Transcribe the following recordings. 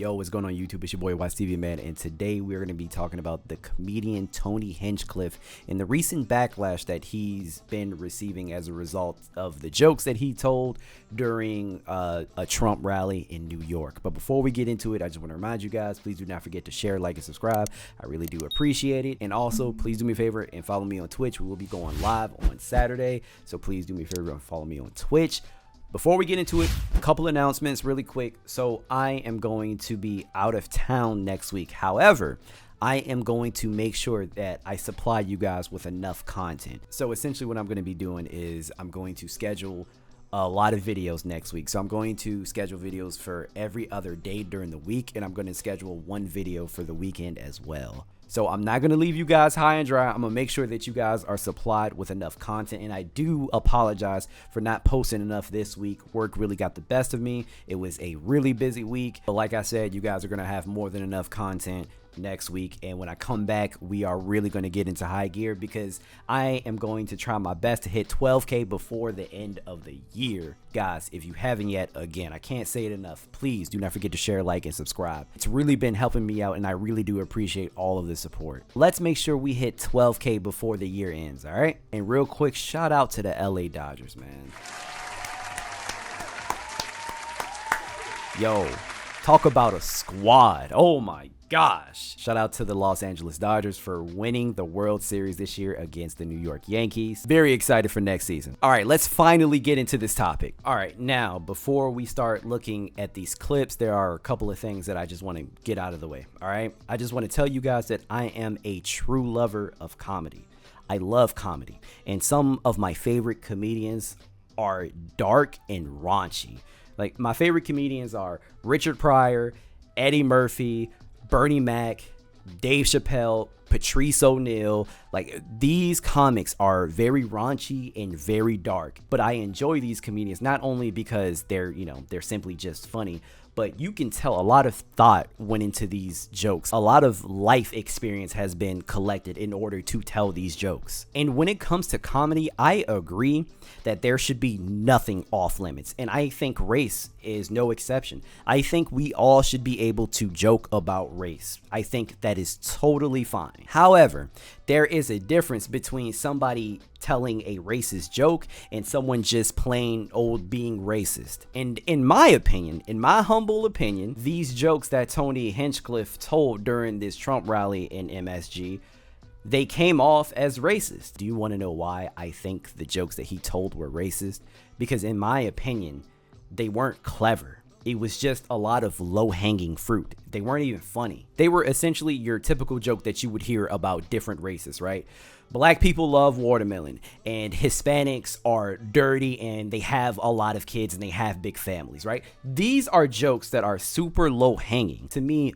Yo, what's going on YouTube? It's your boy WattsTV, man, and today we're going to be talking about the comedian Tony Hinchcliffe and the recent backlash that he's been receiving as a result of the jokes that he told during a Trump rally in New York. But before we get into it, I just want to remind you guys, please do not forget to share, like, and subscribe. I really do appreciate it. And also, please do me a favor and follow me on Twitch. We will be going live on Saturday, so please do me a favor and follow me on Twitch. Before we get into it, a couple announcements really quick. So I am going to be out of town next week. However, I am going to make sure that I supply you guys with enough content. So essentially what I'm going to be doing is I'm going to schedule a lot of videos next week. So I'm going to schedule videos for every other day during the week, and I'm going to schedule one video for the weekend as well. So I'm not going to leave you guys high and dry. I'm going to make sure that you guys are supplied with enough content. And I do apologize for not posting enough this week. Work really got the best of me. It was a really busy week. But like I said, you guys are going to have more than enough content next week. And when I come back, we are really going to get into high gear because I am going to try my best to hit 12K before the end of the year. Guys, if you haven't yet, again, I can't say it enough. Please do not forget to share, like, and subscribe. It's really been helping me out, and I really do appreciate all of the support. Let's make sure we hit 12K before the year ends, all right? And real quick, shout out to the LA Dodgers, man. Yo, talk about a squad. Oh my gosh. Shout out to the Los Angeles Dodgers for winning the World Series this year against the New York Yankees. Very excited for next season. All right, let's finally get into this topic. All right, now, before we start looking at these clips, there are a couple of things that I just want to get out of the way. All right, I just want to tell you guys that I am a true lover of comedy. I love comedy, and some of my favorite comedians are dark and raunchy. Like, my favorite comedians are Richard Pryor, Eddie Murphy, Bernie Mac, Dave Chappelle, Patrice O'Neal. Like, these comics are very raunchy and very dark, but I enjoy these comedians not only because they're simply just funny, but you can tell a lot of thought went into these jokes. A lot of life experience has been collected in order to tell these jokes. And when it comes to comedy, I agree that there should be nothing off limits. And I think race is no exception. I think we all should be able to joke about race. I think that is totally fine. However, there is a difference between somebody telling a racist joke and someone just plain old being racist. And in my opinion, in my humble opinion, these jokes that Tony Hinchcliffe told during this Trump rally in MSG, they came off as racist. Do you want to know why I think the jokes that he told were racist? Because in my opinion, they weren't clever. It was just a lot of low-hanging fruit. They weren't even funny. They were essentially your typical joke that you would hear about different races, right? Black people love watermelon, and Hispanics are dirty, and they have a lot of kids, and they have big families, right? These are jokes that are super low-hanging. To me,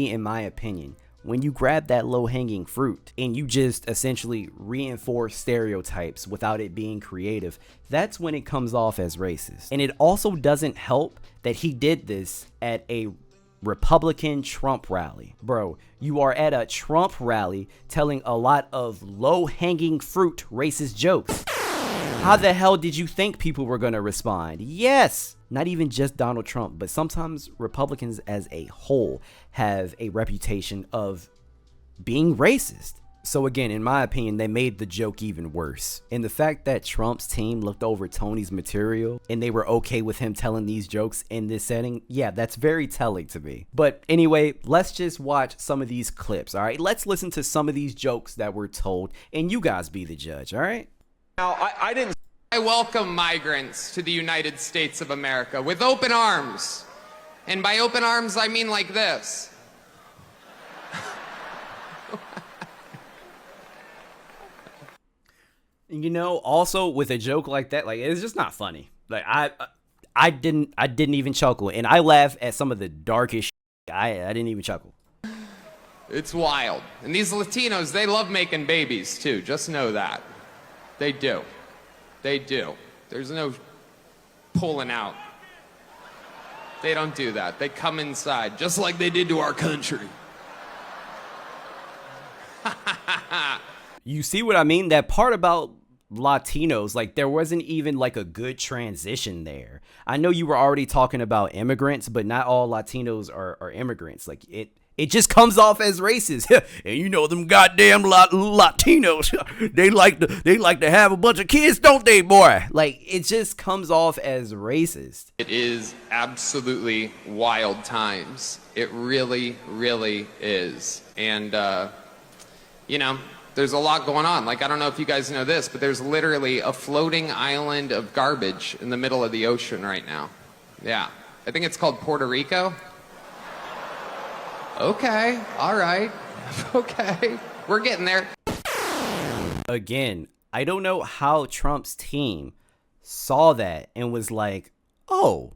in my opinion, when you grab that low-hanging fruit and you just essentially reinforce stereotypes without it being creative, that's when it comes off as racist. And it also doesn't help that he did this at a Republican Trump rally. Bro, you are at a Trump rally telling a lot of low-hanging fruit racist jokes. How the hell did you think people were gonna respond? Yes, not even just Donald Trump, but sometimes Republicans as a whole have a reputation of being racist. So again, in my opinion, they made the joke even worse. And the fact that Trump's team looked over Tony's material and they were okay with him telling these jokes in this setting, yeah, that's very telling to me. But anyway, let's just watch some of these clips, all right? Let's listen to some of these jokes that were told, and you guys be the judge, all right? Now, I welcome migrants to the United States of America with open arms. And by open arms, I mean like this. You know, also with a joke like that, like, it's just not funny. Like, I didn't even chuckle, and I laugh at some of the darkest shit. I didn't even chuckle. It's wild. And these Latinos, they love making babies too. Just know that. They do. They do. There's no pulling out. They don't do that. They come inside, just like they did to our country. You see what I mean? That part about Latinos, like there wasn't even like a good transition there. I know you were already talking about immigrants, but not all Latinos are immigrants. Like it just comes off as racist. And you know them goddamn Latinos, they like to have a bunch of kids, don't they, boy? Like it just comes off as racist. It is absolutely wild times. It really, really is. And, you know, there's a lot going on. Like, I don't know if you guys know this, but there's literally a floating island of garbage in the middle of the ocean right now. Yeah. I think it's called Puerto Rico. Okay. All right. Okay. We're getting there. Again, I don't know how Trump's team saw that and was like, oh,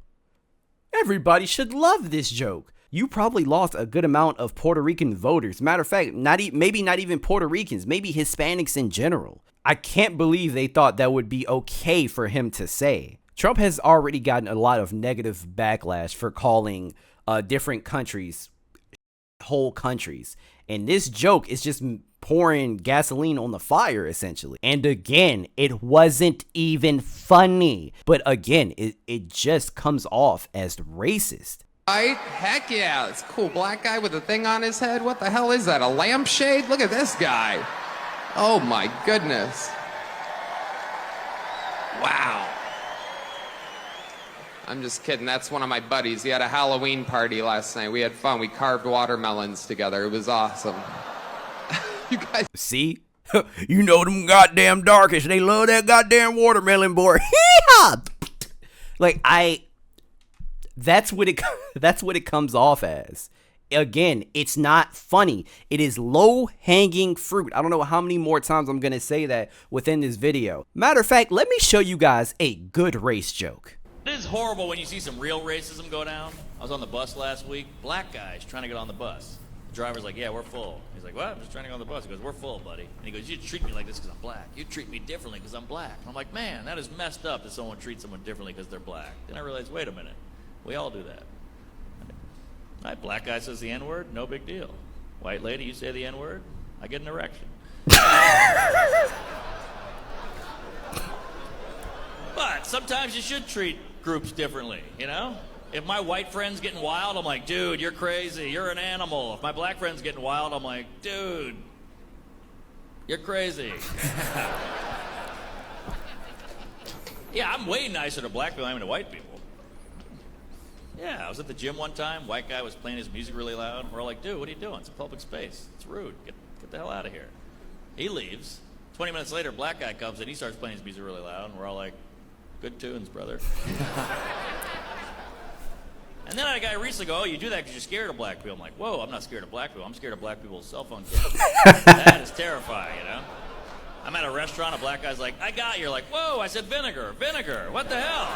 everybody should love this joke. You probably lost a good amount of Puerto Rican voters. Matter of fact, maybe not even Puerto Ricans, maybe Hispanics in general. I can't believe they thought that would be okay for him to say. Trump has already gotten a lot of negative backlash for calling different countries whole countries. And this joke is just pouring gasoline on the fire, essentially. And again, it wasn't even funny. But again, it just comes off as racist. Right? Heck yeah. It's a cool black guy with a thing on his head. What the hell is that? A lampshade? Look at this guy. Oh my goodness. Wow. I'm just kidding. That's one of my buddies. He had a Halloween party last night. We had fun. We carved watermelons together. It was awesome. You guys see? You know them goddamn darkish. They love that goddamn watermelon, boy. Like that's what it comes off as. Again, it's not funny. It is low-hanging fruit. I don't know how many more times I'm going to say that within this video. Matter of fact, let me show you guys a good race joke. It is horrible when you see some real racism go down. I was on the bus last week. Black guy's trying to get on the bus. The driver's like, yeah, we're full. He's like, what? I'm just trying to get on the bus. He goes, we're full, buddy. And he goes, you treat me like this because I'm black. You treat me differently because I'm black. And I'm like, man, that is messed up that someone treats someone differently because they're black. Then I realized, wait a minute. We all do that. All right, black guy says the N-word, no big deal. White lady, you say the N-word, I get an erection. But sometimes you should treat groups differently, you know? If my white friend's getting wild, I'm like, dude, you're crazy, you're an animal. If my black friend's getting wild, I'm like, dude, you're crazy. Yeah, I'm way nicer to black people than I am to white people. Yeah, I was at the gym one time, white guy was playing his music really loud. We're all like, dude, what are you doing? It's a public space. It's rude. Get the hell out of here. He leaves. 20 minutes later, black guy comes in, he starts playing his music really loud, and we're all like, good tunes, brother. And then I had a guy recently go, oh, you do that because you're scared of black people. I'm like, whoa, I'm not scared of black people. I'm scared of black people's cell phone cameras. That is terrifying, you know? I'm at a restaurant, a black guy's like, I got you. You're like, whoa, I said vinegar, what the hell?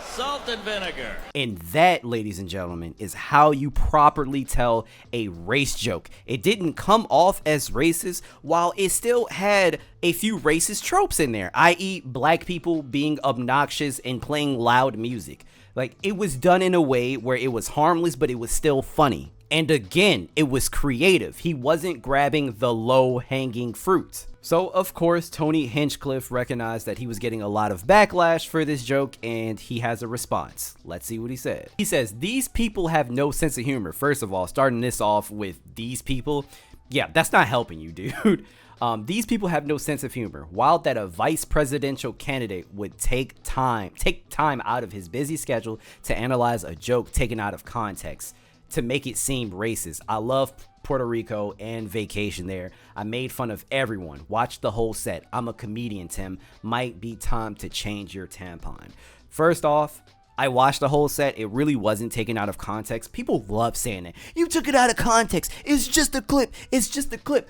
Salt and vinegar. And that, ladies and gentlemen, is how you properly tell a race joke. It didn't come off as racist while it still had a few racist tropes in there, i.e. black people being obnoxious and playing loud music. Like, it was done in a way where it was harmless, but it was still funny. And again, it was creative. He wasn't grabbing the low-hanging fruit. So, of course, Tony Hinchcliffe recognized that he was getting a lot of backlash for this joke, and he has a response. Let's see what he said. He says, these people have no sense of humor. First of all, starting this off with these people, yeah, that's not helping you, dude. These people have no sense of humor. Wild that a vice presidential candidate would take time out of his busy schedule to analyze a joke taken out of context to make it seem racist. I love Puerto Rico and vacation there. I made fun of everyone. Watch the whole set. I'm a comedian, Tim. Might be time to change your tampon. First off, I watched the whole set. It really wasn't taken out of context. People love saying that. You took it out of context. It's just a clip. It's just a clip.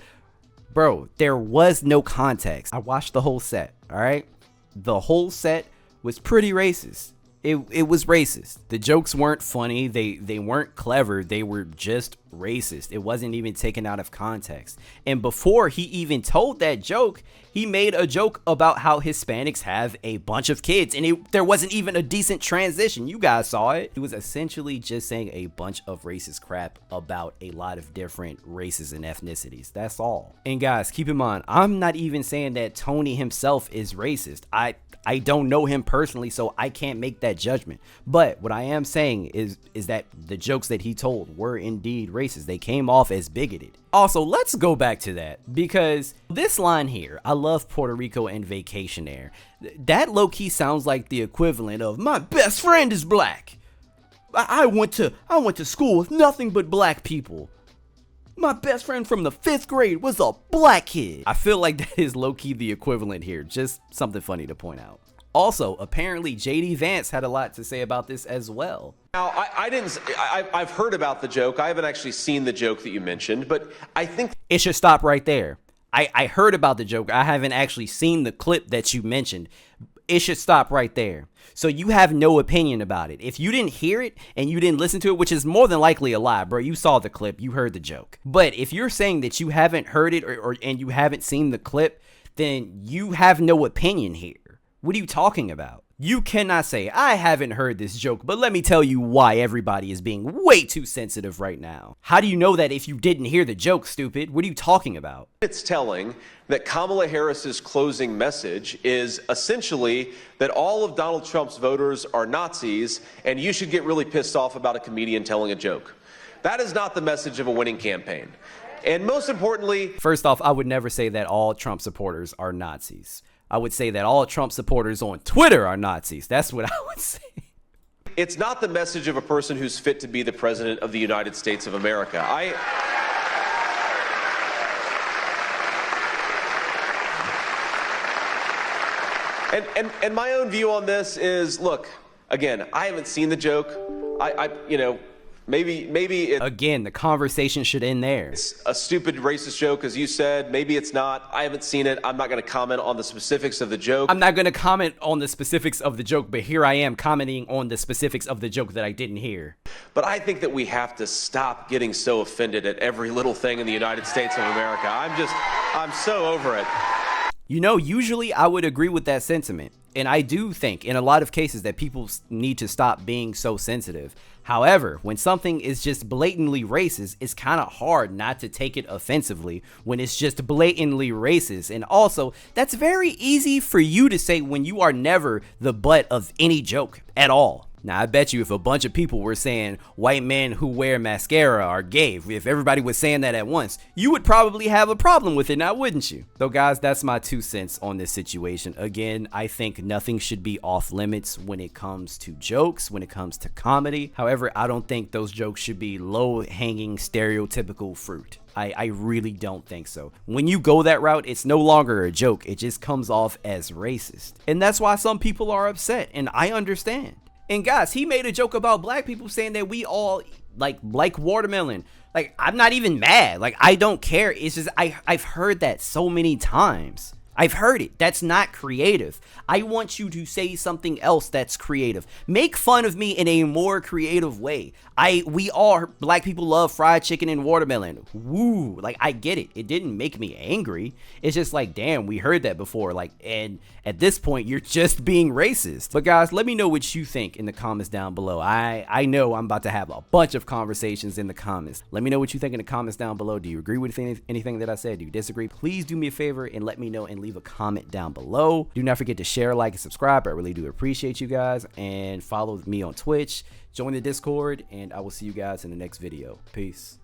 Bro, there was no context. I watched the whole set, all right? The whole set was pretty racist. It was racist. The jokes weren't funny. They weren't clever. They were just racist. It wasn't even taken out of context. And before he even told that joke, he made a joke about how Hispanics have a bunch of kids, and there wasn't even a decent transition. You guys saw it. He was essentially just saying a bunch of racist crap about a lot of different races and ethnicities. That's all. And guys, keep in mind, I'm not even saying that Tony himself is racist. I don't know him personally, so I can't make that judgment. But what I am saying is that the jokes that he told were indeed racist. They came off as bigoted. Also, let's go back to that, because this line here, I love Puerto Rico and vacation there. That low-key sounds like the equivalent of my best friend is black. I went to school with nothing but black people. My best friend from the 5th grade was a black kid. I feel like that is low-key the equivalent here. Just something funny to point out. Also, apparently JD Vance had a lot to say about this as well. Now, I've heard about the joke. I haven't actually seen the joke that you mentioned, but I think it should stop right there. I heard about the joke. I haven't actually seen the clip that you mentioned. It should stop right there. So you have no opinion about it. If you didn't hear it and you didn't listen to it, which is more than likely a lie, bro, you saw the clip, you heard the joke. But if you're saying that you haven't heard it and you haven't seen the clip, then you have no opinion here. What are you talking about? You cannot say, I haven't heard this joke, but let me tell you why everybody is being way too sensitive right now. How do you know that if you didn't hear the joke, stupid? What are you talking about? it's telling that Kamala Harris's closing message is essentially that all of Donald Trump's voters are Nazis and you should get really pissed off about a comedian telling a joke. That is not the message of a winning campaign. And most importantly, first off, I would never say that all Trump supporters are Nazis. I would say that all Trump supporters on Twitter are Nazis. That's what I would say. It's not the message of a person who's fit to be the president of the United States of America. And my own view on this is, look, again, I haven't seen the joke. Maybe again, the conversation should end there. It's a stupid racist joke, as you said. Maybe it's not. I haven't seen it. I'm not going to comment on the specifics of the joke. I'm not going to comment on the specifics of the joke, but here I am commenting on the specifics of the joke that I didn't hear. But I think that we have to stop getting so offended at every little thing in the United States of America. I'm so over it. You know, usually I would agree with that sentiment. And I do think in a lot of cases that people need to stop being so sensitive. However, when something is just blatantly racist, it's kind of hard not to take it offensively when it's just blatantly racist. And also, that's very easy for you to say when you are never the butt of any joke at all. Now, I bet you if a bunch of people were saying white men who wear mascara are gay, if everybody was saying that at once, you would probably have a problem with it now, wouldn't you? So guys, that's my 2 cents on this situation. Again, I think nothing should be off limits when it comes to jokes, when it comes to comedy. However, I don't think those jokes should be low-hanging stereotypical fruit. I really don't think so. When you go that route, it's no longer a joke. It just comes off as racist. And that's why some people are upset, and I understand. And guys, he made a joke about black people saying that we all like watermelon. Like, I'm not even mad. Like, I don't care. It's just I've heard that so many times. I've heard it. That's not creative. I want you to say something else that's creative. Make fun of me in a more creative way. Black people love fried chicken and watermelon. Woo. Like, I get it. It didn't make me angry. It's just like, damn, we heard that before. Like, and at this point, you're just being racist. But guys, let me know what you think in the comments down below. I know I'm about to have a bunch of conversations in the comments. Let me know what you think in the comments down below. Do you agree with anything that I said? Do you disagree? Please do me a favor and let me know and leave a comment down below. Do not forget to share, like, and subscribe. I really do appreciate you guys. And follow me on Twitch. Join the Discord. And I will see you guys in the next video. Peace.